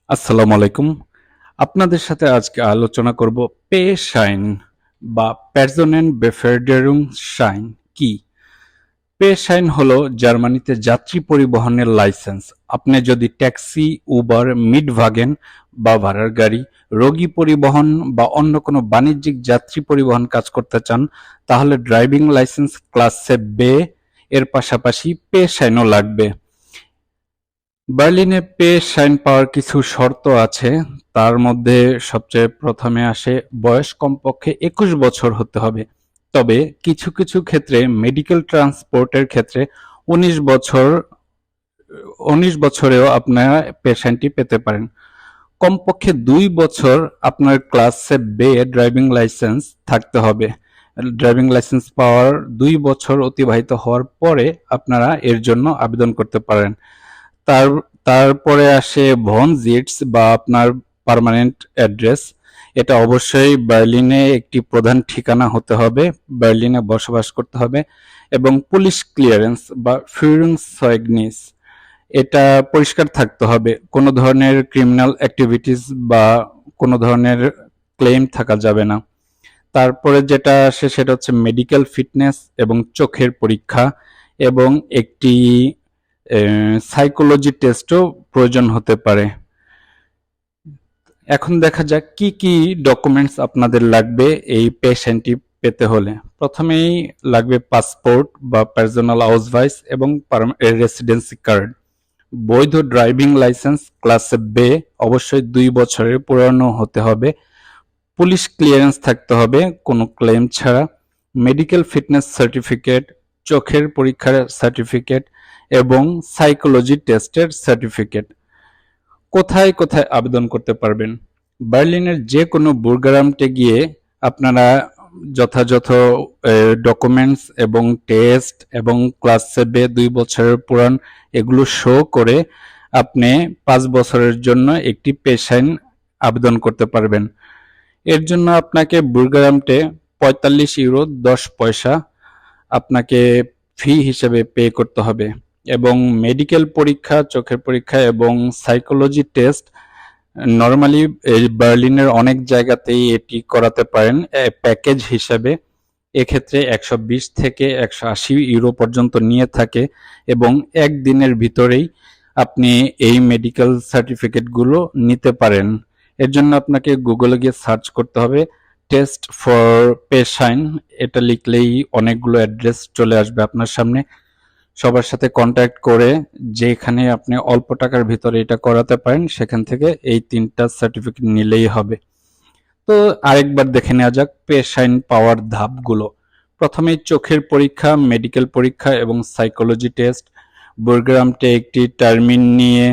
আসসালামু আলাইকুম। আপনাদের সাথে আজকে আলোচনা করব পে শাইন বা Personenbeförderungsschein কি? পে শাইন হলো জার্মানিতে যাত্রী পরিবহনের লাইসেন্স। আপনি যদি ট্যাক্সি, উবার, মিটভাগেন বা ভাড়ার গাড়ি, রোগী পরিবহন বা অন্য কোনো বাণিজ্যিক যাত্রী পরিবহন কাজ করতে চান, তাহলে ড্রাইভিং লাইসেন্স ক্লাসে বে এর পাশাপাশি পে শাইনও লাগবে। বার্লিনে পে শাইন পাওয়ার কিছু শর্ত আছে। তার মধ্যে সবচেয়ে প্রথমে আসে বয়স কমপক্ষে ২১ বছর হতে হবে। তবে কিছু কিছু ক্ষেত্রে মেডিকেল ট্রান্সপোর্টের ক্ষেত্রে ১৯ বছর ১৯ বছরেও আপনারা পে শাইনটি পেতে পারেন। কমপক্ষে ২ বছর আপনার ক্লাসে বে ড্রাইভিং লাইসেন্স থাকতে হবে। ড্রাইভিং লাইসেন্স পাওয়ার ২ বছর অতিবাহিত হওয়ার পরে আপনারা এর জন্য আবেদন করতে পারেন। তার তারপরে আসে ভন জিটস বা আপনার পার্মানেন্ট অ্যাড্রেস। এটা অবশ্যই বার্লিনে একটি প্রধান ঠিকানা হতে হবে, বার্লিনে বসবাস করতে হবে এবং পুলিশ ক্লিয়ারেন্স বা Führungszeugnis এটা পরিষ্কার থাকতে হবে। কোনো ধরনের ক্রিমিনাল অ্যাক্টিভিটিস বা কোনো ধরনের ক্লেম থাকা যাবে না। তারপরে যেটা আসে সেটা হচ্ছে মেডিকেল ফিটনেস এবং চোখের পরীক্ষা এবং একটি সাইকোলজি টেস্টও প্রয়োজন হতে পারে। এখন দেখা যাক কি কি ডকুমেন্টস আপনাদের লাগবে এই পেশেন্টটি পেতে হলে। প্রথমেই লাগবে পাসপোর্ট বা পার্সোনাল আউসভাইস এবং রেসিডেন্সি কার্ড। বৈধ ড্রাইভিং লাইসেন্স ক্লাসে বে অবশ্যই ২ বছরের পুরানো হতে হবে। পুলিশ ক্লিয়ারেন্স থাকতে হবে কোনো ক্লেম ছাড়া। মেডিকেল ফিটনেস সার্টিফিকেট, চোখের পরীক্ষার সার্টিফিকেট এবং সাইকোলজি টেস্টের সার্টিফিকেট। কোথায় কোথায় আবেদন করতে পারবেন? বার্লিনের যে কোনো বুর্গারামটে গিয়ে আপনারা যথাযথ ডকুমেন্টস এবং টেস্ট এবং ক্লাস সেভে ২ বছরের পুরান এগুলো শো করে আপনি ৫ বছরের জন্য একটি পে শাইন আবেদন করতে পারবেন। এর জন্য আপনাকে বুর্গারামটে ৪৫ ইউরো ১০ পয়সা আপনাকে ফি হিসেবে পে করতে হবে এবং মেডিকেল পরীক্ষা, চোখের পরীক্ষা এবং সাইকোলজি টেস্ট নরমালি এই বার্লিনের অনেক জায়গাতেই এটি করাতে পারেন প্যাকেজ হিসেবে। এক্ষেত্রে ১২০ থেকে ১৮০ ইউরো পর্যন্ত নিয়ে থাকে এবং একদিনের ভিতরেই আপনি এই মেডিকেল সার্টিফিকেটগুলো নিতে পারেন। এর জন্য আপনাকে গুগলে গিয়ে সার্চ করতে হবে টেস্ট ফর পে শাইন, এটা লিখলেই অনেকগুলো অ্যাড্রেস চলে আসবে আপনার সামনে। সবার সাথে কন্ট্যাক্ট করে যেখানে আপনি অল্প টাকার ভিতরে এটা করাতে পারেন সেখান থেকে এই ৩টা সার্টিফিকেট নিলেই হবে। তো আরেকবার দেখে নেওয়া যাক পে শাইন পাওয়ার ধাপগুলো। প্রথমেই চোখের পরীক্ষা, মেডিকেল পরীক্ষা এবং সাইকোলজি টেস্ট। বুর্গারামটে একটি টার্মিন নিয়ে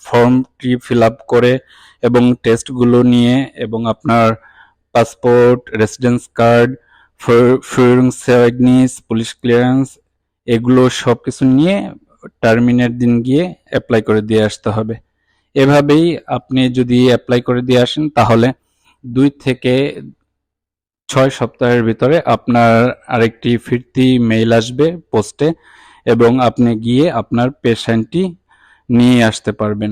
ফর্মটি ফিল আপ করে এবং টেস্টগুলো নিয়ে এবং আপনার passport, residence card, Führungszeugnis, police clearance এগুলো সবকিছু নিয়ে টার্মিনের দিন গিয়ে অ্যাপ্লাই করে দিয়ে আসতে হবে। এভাবেই আপনি যদি অ্যাপ্লাই করে দিয়ে আসেন তাহলে ২ থেকে ৬ সপ্তাহের ভিতরে আপনার আরেকটি ফিরতি মেইল আসবে পোস্টে এবং আপনি গিয়ে আপনার পে শাইনটি নিয়ে আসতে পারবেন।